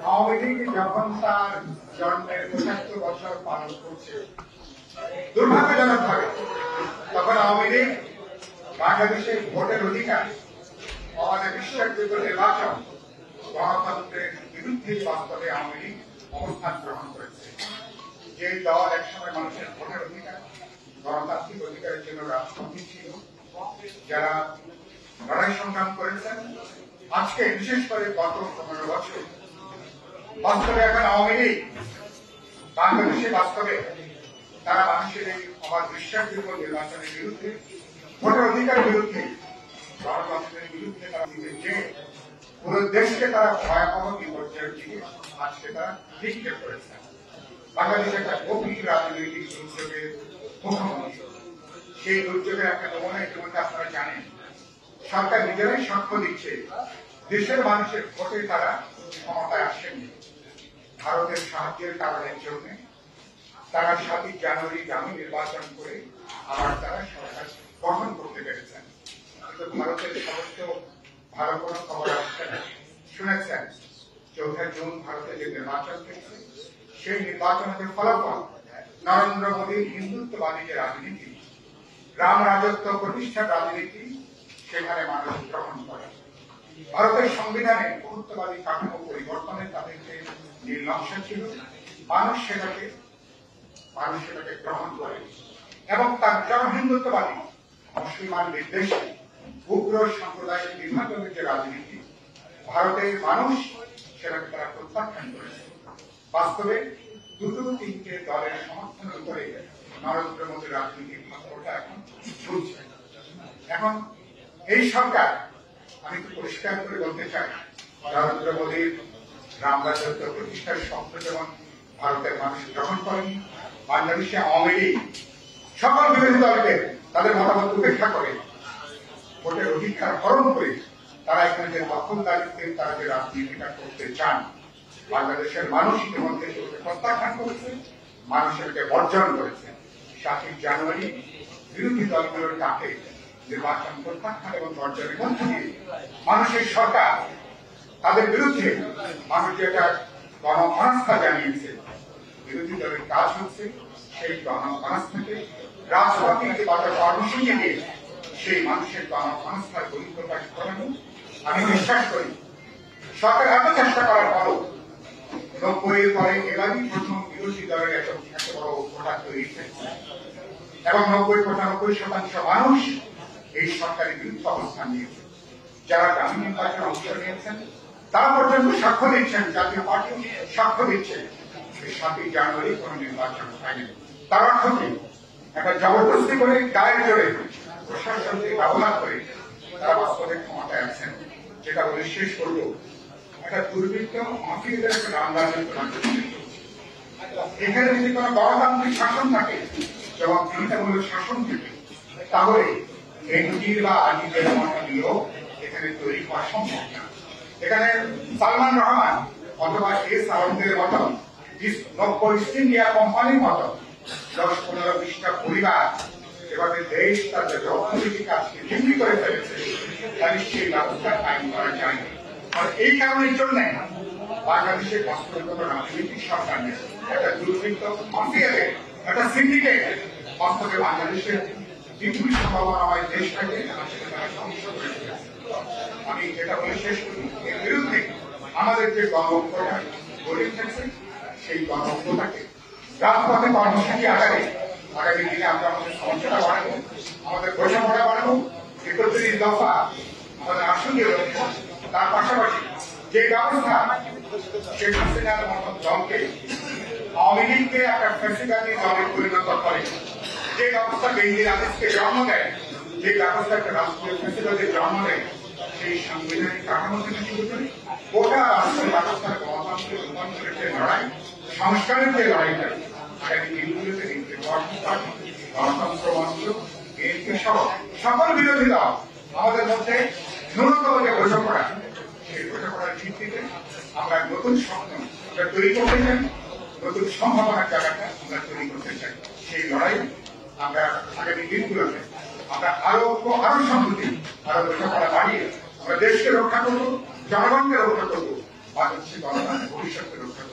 আওয়ামী লীগ যখন তার জন্মের ৭৫ বছর পালন করছে দুর্ভাগ্যজনক ভাবে, তখন আওয়ামী লীগ বাংলাদেশের ভোটের অধিকার, আমাদের বিশ্বাসযোগ্য নির্বাচন, গণতন্ত্রের বিরুদ্ধে বাস্তবে আওয়ামী লীগ অবস্থান গ্রহণ করেছে। যে দল একসময় মানুষের ভোটের অধিকার, গণতান্ত্রিক অধিকারের জন্য রাজপন্থী ছিল, যারা লড়াই সংগ্রাম করেছেন, আজকে বিশেষ করে গত ১৫ বছর বাস্তবে এখন আওয়ামী লীগ বাংলাদেশে বাস্তবে তারা মানুষের এই অবাধ বিশ্বাসযোগ্য নির্বাচনের বিরুদ্ধে, ভোটের অধিকারের বিরুদ্ধে, গণতন্ত্রের বিরুদ্ধে তারা যে পুরো দেশকে তারা ভয়াবহ বিপর্যয়ের দিকে আজকে তারা নিক্ষেপ করেছেন। বাংলাদেশে একটা গভীর রাজনৈতিক দুর্যোগের মুখোমুখি। সেই দুর্যোগের একটা নমুনা ইতিমধ্যে আপনারা জানেন। সরকার নিজেরাই সাক্ষ্য দিচ্ছে, দেশের মানুষের ভোটে তারা ক্ষমতায় আসেননি। ভারতের সাহায্যের কারণের জন্য তারা ৭ই জানুয়ারি গ্রামে নির্বাচন করে আবার তারা সরকার গঠন করতে পেরেছেন। কিন্তু ভারতের সমস্ত ভালো কোনো খবর আসছে না। শুনেছেন ৪ জুন ভারতে যে নির্বাচন হয়েছে, সেই নির্বাচনের ফলাফল নরেন্দ্র মোদীর হিন্দুত্ববাদী যে রাজনীতি, রাম রাজত্ব প্রতিষ্ঠার রাজনীতি, সেখানে মানুষ গ্রহণ করে। ভারতের সংবিধানে বহুত্ববাদী কাঠামো পরিবর্তনের তাদের যে নীলনকশা ছিল, মানুষ সেটাকে গ্রহণ করে এবং তার জনহিন্দুত্ববাদী মুসলমান নির্দেশে উগ্র সাম্প্রদায়িক বিভাজনের যে রাজনীতি, ভারতের মানুষ সেটাকে তারা প্রত্যাখ্যান করেছে। বাস্তবে দুটো তিনটে দলের সমর্থনের উপরে নরেন্দ্র মোদীর রাজনীতির ভাগ্যটা এখন চলছে। এখন এই সরকার, আমি তো পরিষ্কার করে বলতে চাই, নরেন্দ্র মোদীর রাম রাজত্ব প্রতিষ্ঠার স্বপ্ন যেমন ভারতের মানুষ গ্রহণ করেন, বাংলাদেশে আওয়ামী লীগ সকল বিরোধী দলকে তাদের মতামত উপেক্ষা করে ভোটের অধিকার হরণ করে তারা এখানে যে দখলদারিত্বে তারা যে রাজনীতিটা করতে চান, বাংলাদেশের মানুষ ইতিমধ্যে প্রত্যাখ্যান করেছে, মানুষ এটাকে বর্জন করেছে। ৭ই জানুয়ারি বিরোধী দলগুলোর ডাকে নির্বাচন প্রত্যাখ্যান এবং বর্জনের মধ্য দিয়ে মানুষের সরকার তাদের বিরুদ্ধে মানুষ যেটা গণ অনাস্থা জানিয়েছে, বিরোধী দলের কাজ হচ্ছে সেই গণ অনাস্থাকে রাজনৈতিক কর্মসূচি দিয়ে সেই মানুষের গণ অনাস্থার বহিঃপ্রকাশ করানো। আমি বিশ্বাস করি সরকার এত চেষ্টা করার পরও ৯০-এর পরে এবারই প্রথম বিরোধী দলের এত বড় ভোটা তৈরি হয়েছে এবং ৯০-৯৫% মানুষ এই সরকারের বিরুদ্ধে অবস্থান নিয়েছে। যারা গ্রামীণ নির্বাচনে অংশ নিয়েছেন তারা পর্যন্ত সাক্ষ্য দিচ্ছেন, জাতীয় পার্টি সাক্ষ্য দিচ্ছে ৭ই জানুয়ারি কোন নির্বাচন হয়নি। তার অর্থ কি? একটা জবরদস্তি করে গায়ের জোরে প্রশাসনকে ব্যবহার করে তারা বাস্তবে ক্ষমতায় আছেন। যেটা বলে শেষ করব, একটা দুর্বৃত্ত মাফিয়াদের একটা রাম রাজত্ব এখানে যদি কোন গণতান্ত্রিক শাসন থাকে, যেমন চিন্তামূলক শাসন থাকে, তাহলে এনজির বা আজিজের মতো লোক এখানে তৈরি হওয়া সম্ভব না। এখানে সালমান রহমান অথবা এস আলমদের মতো ৯০ ইস্ট ইন্ডিয়া কোম্পানির মতো ১০-১৫-২০টা পরিবার যেভাবে দেশ তাদের অর্থনৈতিক কাজকে বিক্রি করে ফেলেছে, তাহলে সেই ব্যবস্থা কায়েম করা যায় না। আর এই কারণের জন্য বাংলাদেশের বাস্তবে কোন রাজনৈতিক সরকার নেই, একটা দুর্বৃত্ত মাফিয়াদের একটা সিন্ডিকেট বাস্তবে বাংলাদেশের বিপুল সম্ভাবনাময় দেশটাকে তারা ধ্বংস করে ফেলেছে। আমি যেটা বলে শেষ করি, এর বিরুদ্ধে আমাদের যে গণঅভ্যুত্থান গড়ে উঠেছে, সেই গণঅভ্যুত্থানকে রাজপথে কর্মসূচি আকারে আগামী দিনে আমরা আমাদের সমস্যাটা বাড়াবো, আমাদের বোঝাপড়া বাড়াবো, ৩১ দফা আমাদের আসনীয় রয়েছে। তার পাশাপাশি যে ব্যবস্থা শেখ হাসিনার মতো দলকে, আওয়ামী লীগকে একটা ফ্যাসিবাদী দলে পরিণত করে, যে ব্যবস্থা বেইজির আদেশকে জন্ম দেয়, যে ব্যবস্থা একটা রাষ্ট্রীয় ফ্যাসিবাদের জন্ম দেয়, সেই সাংবিধানিক কাঠামো থেকে শুরু করে গোটা রাষ্ট্রের ব্যবস্থার গণতান্ত্রিক রূপান্তরের যে লড়াই, সংস্কারের যে লড়াইটা আগামী দিনগুলোতে গণতন্ত্র মঞ্চ, বিএনপি সহ সকল বিরোধী দল আমাদের মধ্যে ন্যূনতম যে বোঝাপড়া, সেই বোঝাপড়ার ভিত্তিতে আমরা নতুন স্বপ্ন তৈরি করতে চাই, নতুন সম্ভাবনার জায়গাটা আমরা তৈরি করতে চাই। সেই লড়াই আমরা আগামী দিনগুলোতে আমরা আরো সংহতি, আরো বোঝাপড়া বাড়িয়ে আমরা দেশকে রক্ষা করবো, জনগণকে রক্ষা করবো, আর হচ্ছে গণতন্ত্রের ভবিষ্যৎকে রক্ষা